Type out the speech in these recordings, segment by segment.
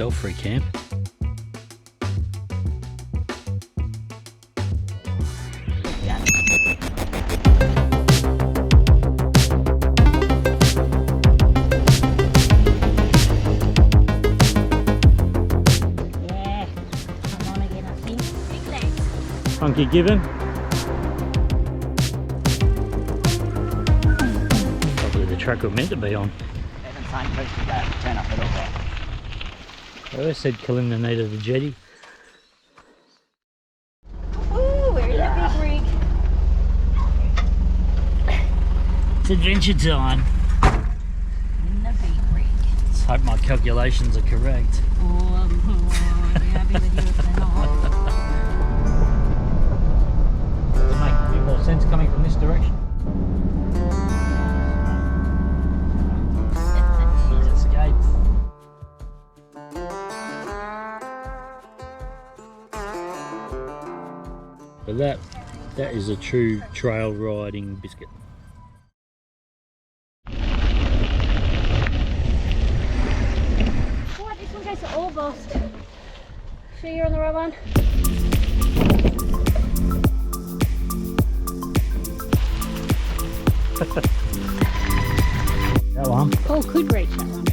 Hotel free camp. Funky given. Probably the track we're meant to be on. Haven't signposted that turn up at all. I always said Kalimna needed a jetty. Ooh, we're in the big rig. It's adventure time. In the big rig. Let's hope my calculations are correct. Oh, you happy with you if they're not? Does it make a bit more sense coming from this direction? Escape. But that is a true trail riding biscuit. What? This one goes to August. Sure you're on the right one? That one. Oh, could reach that one.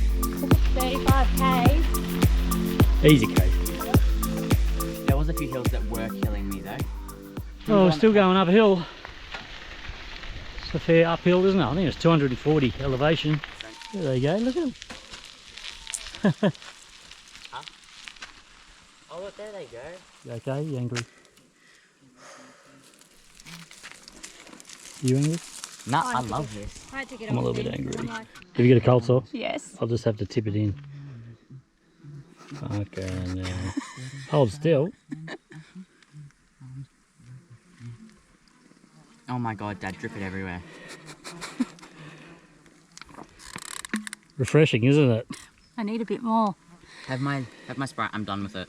35k. Easy case. There was a few hills that were killing me though. Oh, we're still going uphill. It's a fair uphill, isn't it? I think it's 240 elevation. There you go, look at them. Huh? Oh look, there they go. You okay? You angry? You angry? Nah, I love this. I had to get I'm a off little bit then. angry. I'm like, Have you got a cold sore? yes. I'll just have to tip it in. Okay, now hold still. Oh my god, Dad, drip it everywhere. Refreshing, isn't it? I need a bit more. Have my Sprite, I'm done with it.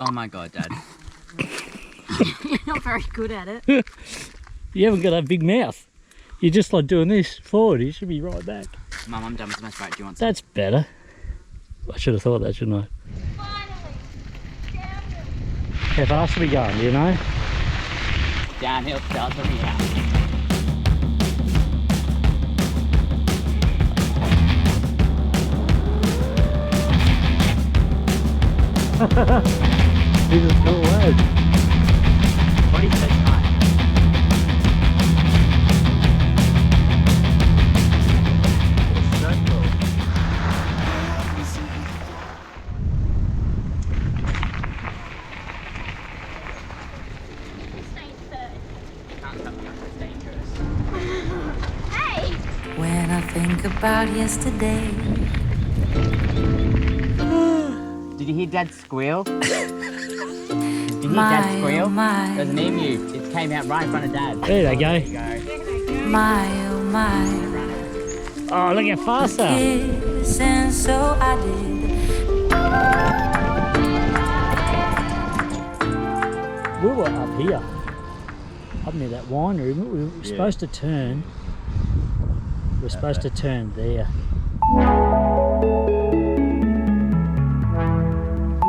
Oh my god, Dad. You're not very good at it. You haven't got that big mouth. You're just like doing this forward. You should be right back. Mum, I'm done with my Sprite. Do you want some? That's better. I should have thought that, shouldn't I? Finally. How fast are we going, do you know? Downhill starts from here. He's a cool lad. What do you say, time? It's so cool. Can't tell me it's dangerous. Hey! When I think about yesterday, Did you hear Dad squeal? Did you hear Dad squeal? There's an emu. It came out right in front of Dad. There they go. my oh my, Oh, look how fast they are. kiss, and so I did. We were up here, up near that wine room. We were supposed to turn. We're supposed to turn there. Hey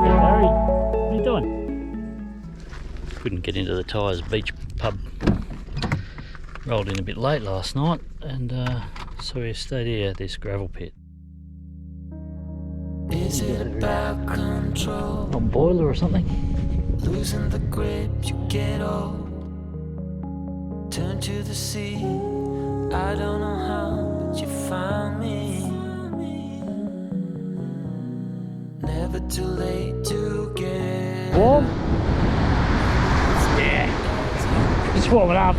Barry, what are you doing? Couldn't get into the Tyers beach pub. Rolled in a bit late last night, and so we stayed here at this gravel pit. Is it about control? A boiler or something? Losing the grip, you get old. Turn to the sea. I don't know how, but you found me. Never too late to get Warm? Yeah. Just warming up.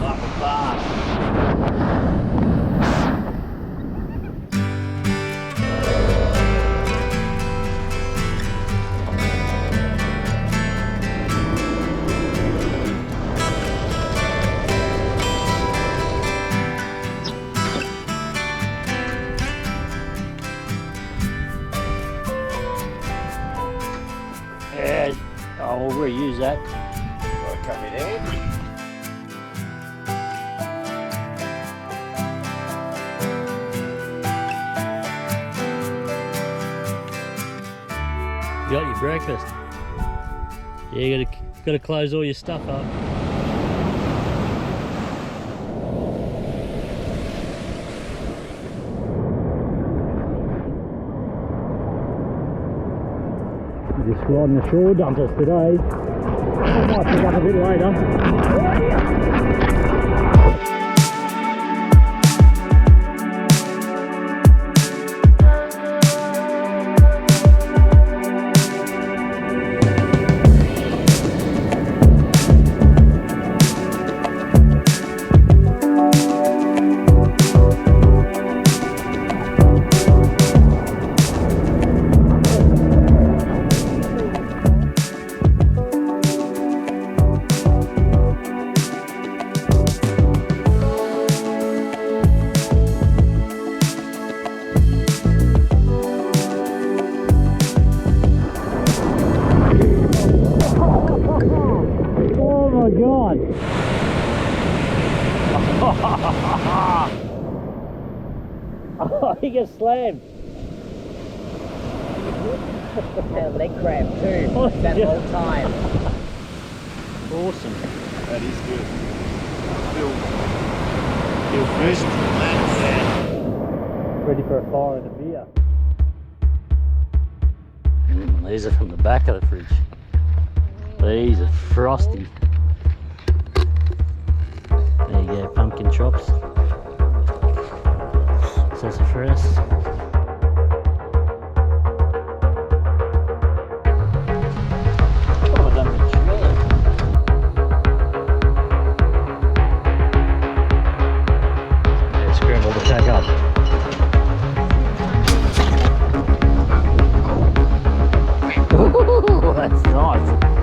Yeah. Oh, we'll reuse that. Coming in. got your breakfast. Yeah, you gotta close all your stuff up. Just riding the shore dumpers today. I might pick up a bit later. Oh, he gets slammed. Had a leg cramp too. Oh, That yeah. whole time. Awesome. That is good. Feel fresh and relaxed. Ready for a fire and a beer. These are from the back of the fridge. These are frosty. There you go, pumpkin chops. Sassafras. Oh, them are chilly. Yeah, scramble the pack up. Ooh, that's nice.